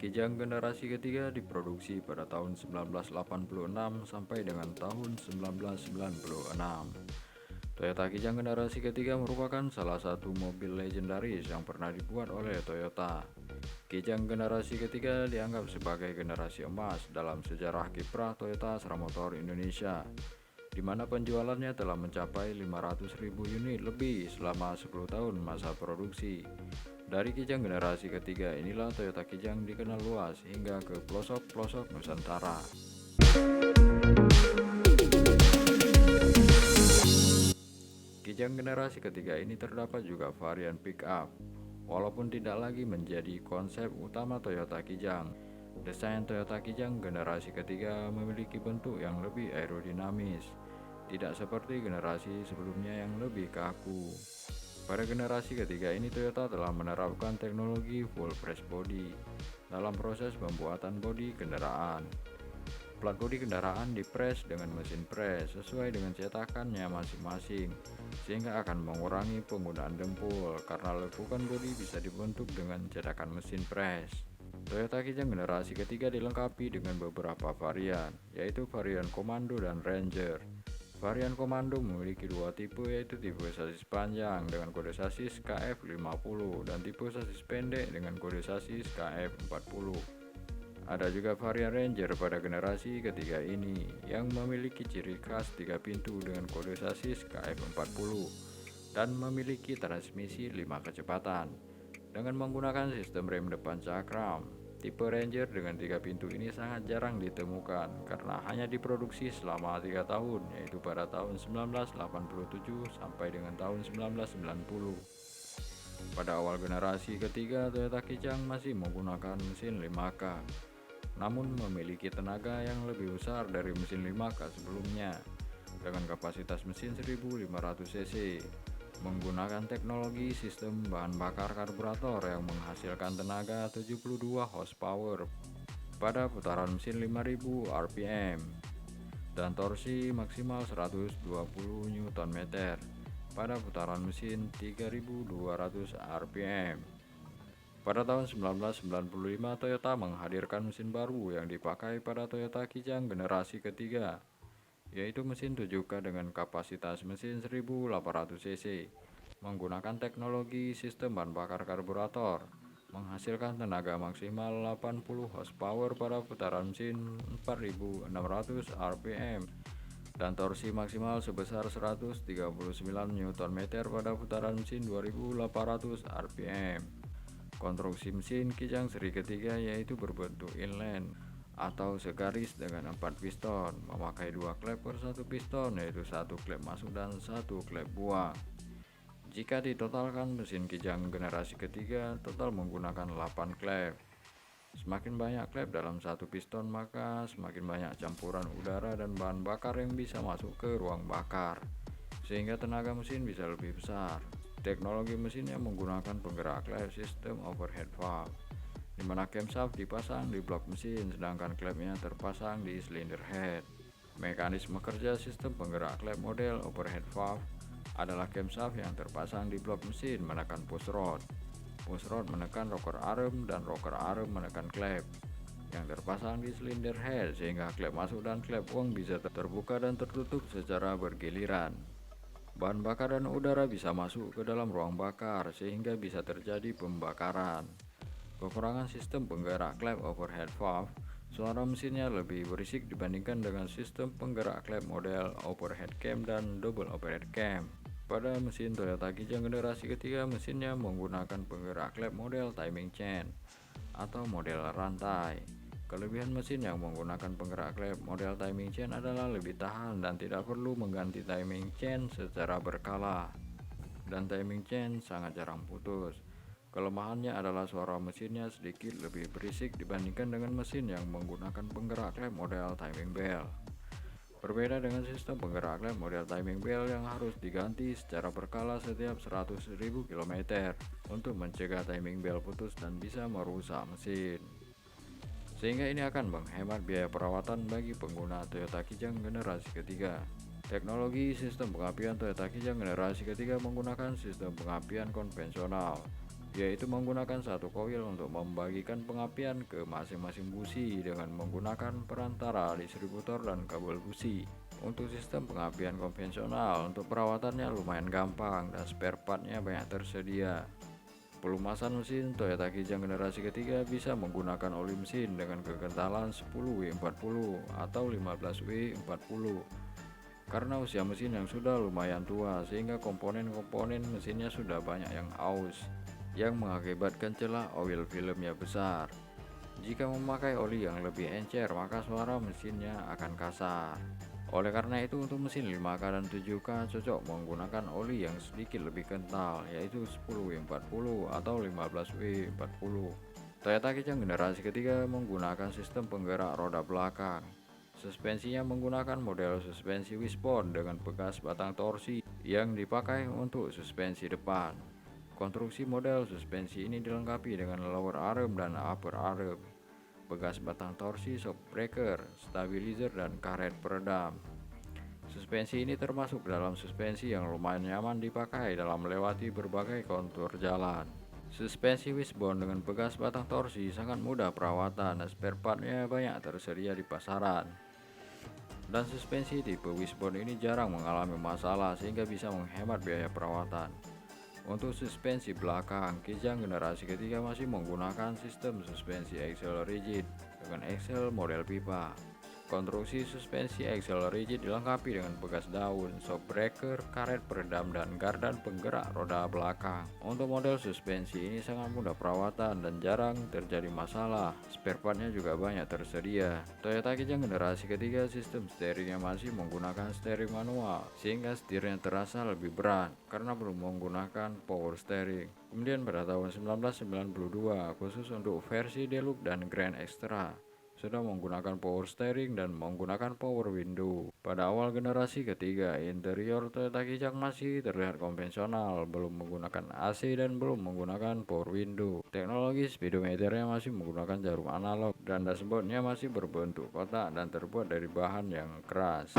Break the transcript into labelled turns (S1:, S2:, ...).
S1: Kijang generasi ketiga diproduksi pada tahun 1986 sampai dengan tahun 1996. Toyota Kijang generasi ketiga merupakan salah satu mobil legendaris yang pernah dibuat oleh Toyota. Kijang generasi ketiga dianggap sebagai generasi emas dalam sejarah kiprah Toyota Astra Motor Indonesia, di mana penjualannya telah mencapai 500.000 unit lebih selama 10 tahun masa produksi. Dari Kijang generasi ketiga inilah Toyota Kijang dikenal luas hingga ke pelosok-pelosok Nusantara. Kijang generasi ketiga ini terdapat juga varian pickup. Walaupun tidak lagi menjadi konsep utama Toyota Kijang, desain Toyota Kijang generasi ketiga memiliki bentuk yang lebih aerodinamis, tidak seperti generasi sebelumnya yang lebih kaku. Pada generasi ketiga ini Toyota telah menerapkan teknologi full press body dalam proses pembuatan bodi kendaraan. Plat bodi kendaraan dipres dengan mesin pres sesuai dengan cetakannya masing-masing, sehingga akan mengurangi penggunaan dempul karena lekukan bodi bisa dibentuk dengan cetakan mesin pres. Toyota Kijang generasi ketiga dilengkapi dengan beberapa varian, yaitu varian Komando dan Ranger. Varian Komando memiliki dua tipe, yaitu tipe sasis panjang dengan kode sasis KF50 dan tipe sasis pendek dengan kode sasis KF40. Ada juga varian Ranger pada generasi ketiga ini yang memiliki ciri khas 3 pintu dengan kode sasis KF40 dan memiliki transmisi 5 kecepatan dengan menggunakan sistem rem depan cakram. Tipe Ranger dengan 3 pintu ini sangat jarang ditemukan karena hanya diproduksi selama 3 tahun, yaitu pada tahun 1987 sampai dengan tahun 1990. Pada awal generasi ketiga, Toyota Kijang masih menggunakan mesin 5K, namun memiliki tenaga yang lebih besar dari mesin 5K sebelumnya dengan kapasitas mesin 1500 cc, menggunakan teknologi sistem bahan bakar karburator yang menghasilkan tenaga 72 horsepower pada putaran mesin 5000 rpm dan torsi maksimal 120 Nm pada putaran mesin 3200 rpm. Pada tahun 1995, Toyota menghadirkan mesin baru yang dipakai pada Toyota Kijang generasi ketiga, yaitu mesin 7K dengan kapasitas mesin 1800 cc, menggunakan teknologi sistem bahan bakar karburator, menghasilkan tenaga maksimal 80 horsepower pada putaran mesin 4600 rpm dan torsi maksimal sebesar 139 Nm pada putaran mesin 2800 rpm. Konstruksi mesin Kijang seri ketiga yaitu berbentuk inline atau segaris dengan 4 piston, memakai 2 klep per 1 piston, yaitu 1 klep masuk dan 1 klep buang. Jika ditotalkan, mesin Kijang generasi ketiga total menggunakan 8 klep. Semakin banyak klep dalam 1 piston, maka semakin banyak campuran udara dan bahan bakar yang bisa masuk ke ruang bakar, sehingga tenaga mesin bisa lebih besar. Teknologi mesinnya menggunakan penggerak klep sistem overhead valve, di mana camshaft dipasang di blok mesin sedangkan klepnya terpasang di cylinder head. Mekanisme kerja sistem penggerak klep model overhead valve adalah camshaft yang terpasang di blok mesin menekan push rod menekan rocker arm, dan rocker arm menekan klep yang terpasang di cylinder head, sehingga klep masuk dan klep buang bisa terbuka dan tertutup secara bergiliran. Bahan bakar dan udara bisa masuk ke dalam ruang bakar sehingga bisa terjadi pembakaran. Kekurangan sistem penggerak klep overhead valve, suara mesinnya lebih berisik dibandingkan dengan sistem penggerak klep model overhead cam dan double overhead cam. Pada mesin Toyota Kijang generasi ketiga, mesinnya menggunakan penggerak klep model timing chain atau model rantai. Kelebihan mesin yang menggunakan penggerak klep model timing chain adalah lebih tahan dan tidak perlu mengganti timing chain secara berkala, dan timing chain sangat jarang putus. Kelemahannya adalah suara mesinnya sedikit lebih berisik dibandingkan dengan mesin yang menggunakan penggerak klep model timing belt. Berbeda dengan sistem penggerak klep model timing belt yang harus diganti secara berkala setiap 100.000 km untuk mencegah timing belt putus dan bisa merusak mesin, sehingga ini akan menghemat biaya perawatan bagi pengguna Toyota Kijang generasi ketiga. Teknologi sistem pengapian Toyota Kijang generasi ketiga menggunakan sistem pengapian konvensional yaitu menggunakan satu koil untuk membagikan pengapian ke masing-masing busi dengan menggunakan perantara distributor dan kabel busi. Untuk sistem pengapian konvensional, untuk perawatannya lumayan gampang dan spare partnya banyak tersedia. Pelumasan mesin Toyota Kijang generasi ketiga bisa menggunakan oli mesin dengan kekentalan 10W40 atau 15W40. Karena usia mesin yang sudah lumayan tua, sehingga komponen-komponen mesinnya sudah banyak yang aus, yang mengakibatkan celah oil filmnya besar. Jika memakai oli yang lebih encer, maka suara mesinnya akan kasar. Oleh karena itu, untuk mesin 5K dan 7K cocok menggunakan oli yang sedikit lebih kental, yaitu 10W40 atau 15W40. Toyota Kijang generasi ketiga menggunakan sistem penggerak roda belakang. Suspensinya menggunakan model suspensi wishbone dengan bekas batang torsi yang dipakai untuk suspensi depan. Konstruksi model suspensi ini dilengkapi dengan lower arm dan upper arm, bekas batang torsi, shock breaker, stabilizer, dan karet peredam. Suspensi ini termasuk dalam suspensi yang lumayan nyaman dipakai dalam melewati berbagai kontur jalan. Suspensi wishbone dengan bekas batang torsi sangat mudah perawatan dan spare partnya banyak tersedia di pasaran. Dan suspensi tipe wishbone ini jarang mengalami masalah sehingga bisa menghemat biaya perawatan. Untuk suspensi belakang, Kijang generasi ketiga masih menggunakan sistem suspensi axle rigid dengan axle model pipa. Konstruksi suspensi axle rigid dilengkapi dengan bekas daun, shock breaker, karet peredam, dan gardan penggerak roda belakang. Untuk model suspensi ini sangat mudah perawatan dan jarang terjadi masalah. Spare partnya juga banyak tersedia. Toyota Kijang generasi ketiga sistem steeringnya masih menggunakan steering manual, sehingga setirnya terasa lebih berat karena belum menggunakan power steering. Kemudian pada tahun 1992, khusus untuk versi Deluxe dan Grand Extra, sudah menggunakan power steering dan menggunakan power window. Pada awal generasi ketiga, interior Toyota Kijang masih terlihat konvensional, belum menggunakan AC dan belum menggunakan power window. Teknologi speedometernya masih menggunakan jarum analog dan dashboardnya masih berbentuk kotak dan terbuat dari bahan yang keras.